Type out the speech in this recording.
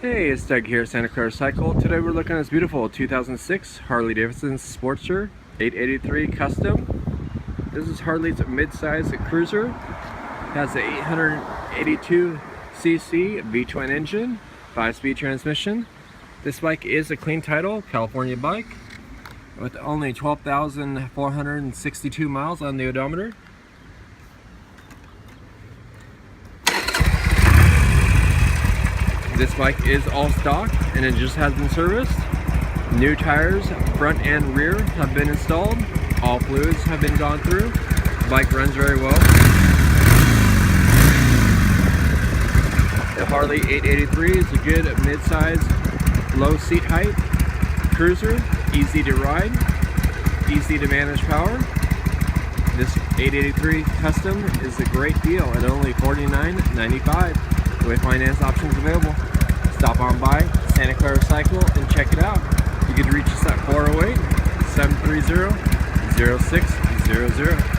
Hey, it's Doug here at Santa Clara Cycle. Today we're looking at this beautiful 2006 Harley Davidson Sportster 883 Custom. This is Harley's mid-size cruiser. It has the 882cc V-twin engine, 5-speed transmission. This bike is a clean title, California bike, with only 12,462 miles on the odometer. This bike is all stock and it just has been serviced. New tires, front and rear, have been installed. All fluids have been gone through. The bike runs very well. The Harley 883 is a good mid-size, low seat height cruiser, easy to ride, easy to manage power. This 883 Custom is a great deal at only $49.95 with finance options available. Stop on by Santa Clara Cycle and check it out. You can reach us at 408-730-0600.